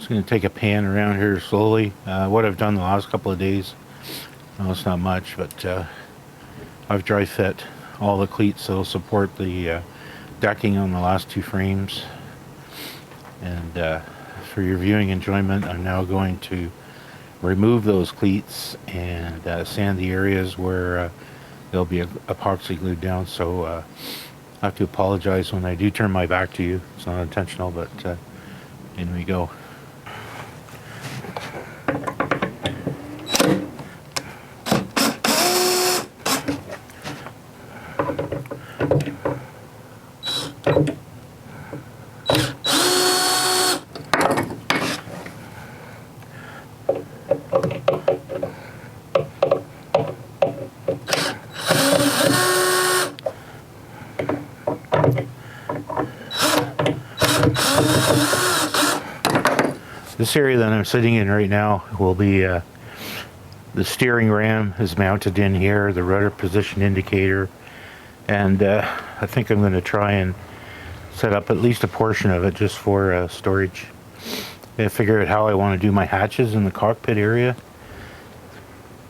Just going to take a pan around here slowly. What I've done the last couple of days, well, it's not much, but I've dry fit all the cleats that will support the decking on the last two frames. And for your viewing enjoyment, I'm now going to remove those cleats and sand the areas where they'll be epoxy glued down. So I have to apologize when I do turn my back to you. It's not intentional, but in we go. This area that I'm sitting in right now will be the steering ram is mounted in here, the rudder position indicator, and I think I'm going to try and set up at least a portion of it just for storage. I figure out how I want to do my hatches in the cockpit area.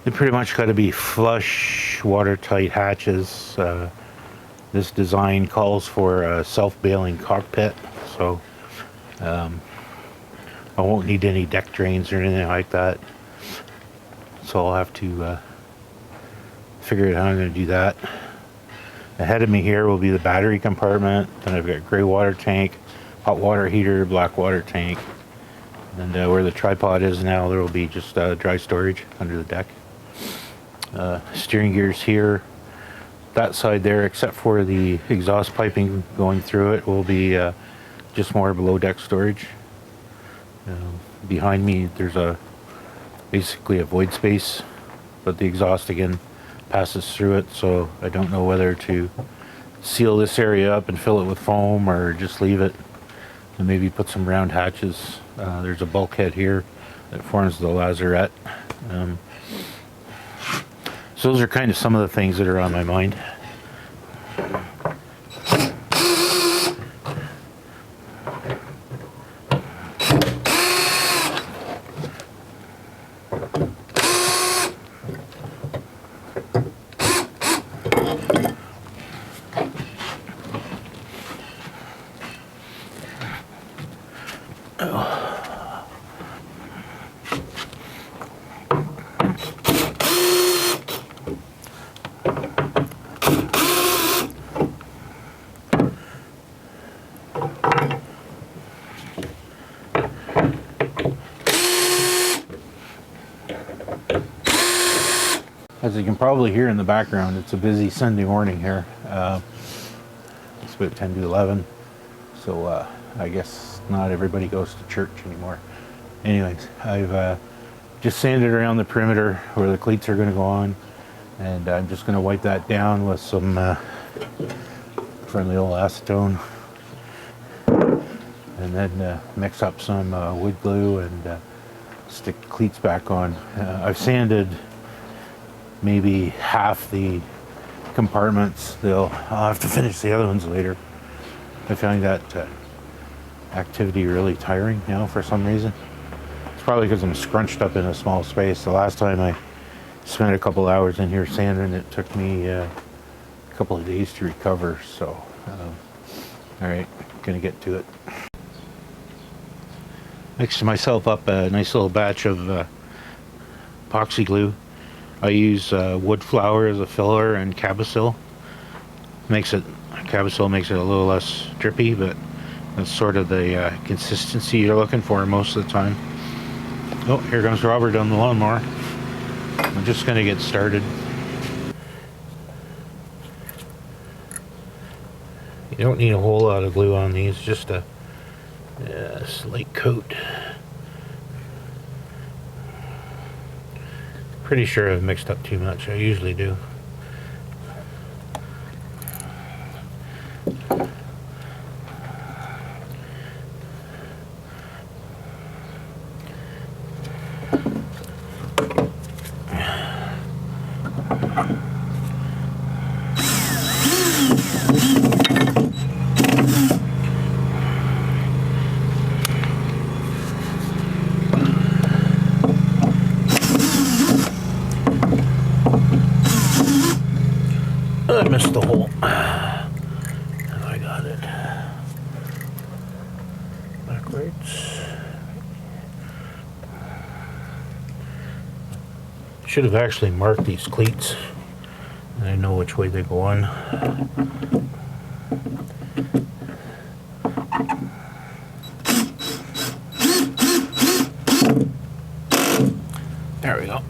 They pretty much got to be flush, watertight hatches. This design calls for a self-bailing cockpit, so I won't need any deck drains or anything like that. So I'll have to figure out how I'm going to do that. Ahead of me here will be the battery compartment. Then I've got gray water tank, hot water heater, black water tank. And where the tripod is now, there will be just dry storage under the deck. Steering gears here. That side there, except for the exhaust piping going through it, will be just more below deck storage. Behind me there's basically a void space, but the exhaust again passes through it, so I don't know whether to seal this area up and fill it with foam or just leave it and maybe put some round hatches. There's a bulkhead here that forms the lazarette. So those are kind of some of the things that are on my mind. As you can probably hear in the background, it's a busy Sunday morning here. It's about 10 to 11, so I guess not everybody goes to church anymore. Anyways, I've just sanded around the perimeter where the cleats are going to go on, and I'm just going to wipe that down with some friendly old acetone, and then mix up some wood glue and stick the cleats back on. I've sanded maybe half the compartments. I'll have to finish the other ones later. I find that activity really tiring now for some reason. It's probably because I'm scrunched up in a small space. The last time I spent a couple hours in here sanding, it took me a couple of days to recover. So, all right, gonna get to it. Mixed myself up a nice little batch of epoxy glue. I use wood flour as a filler and Cabosil. Cabosil makes it a little less drippy, but that's sort of the consistency you're looking for most of the time. Oh, here comes Robert on the lawnmower. I'm just going to get started. You don't need a whole lot of glue on these, just a slight coat. Pretty sure I've mixed up too much. I usually do. I missed the hole. I got it. Backwards. Should have actually marked these cleats. I know which way they go on. There we go.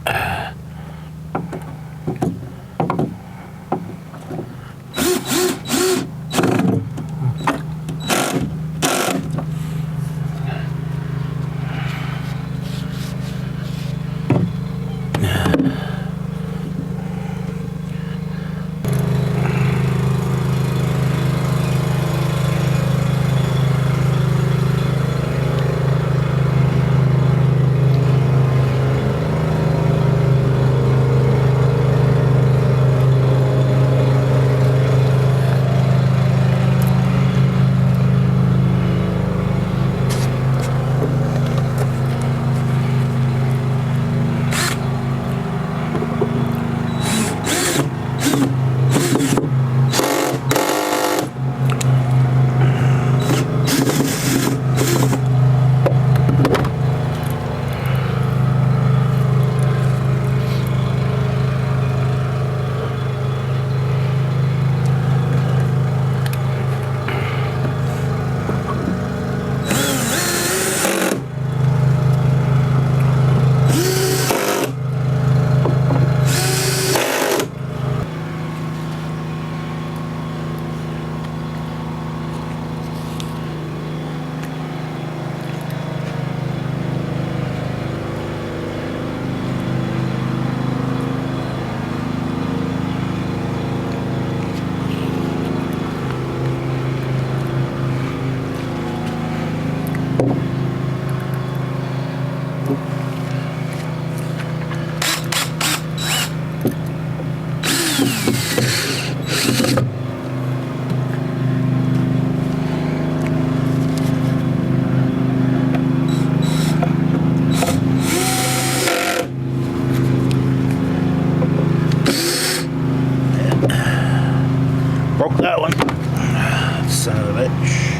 Broke that one. Son of a bitch.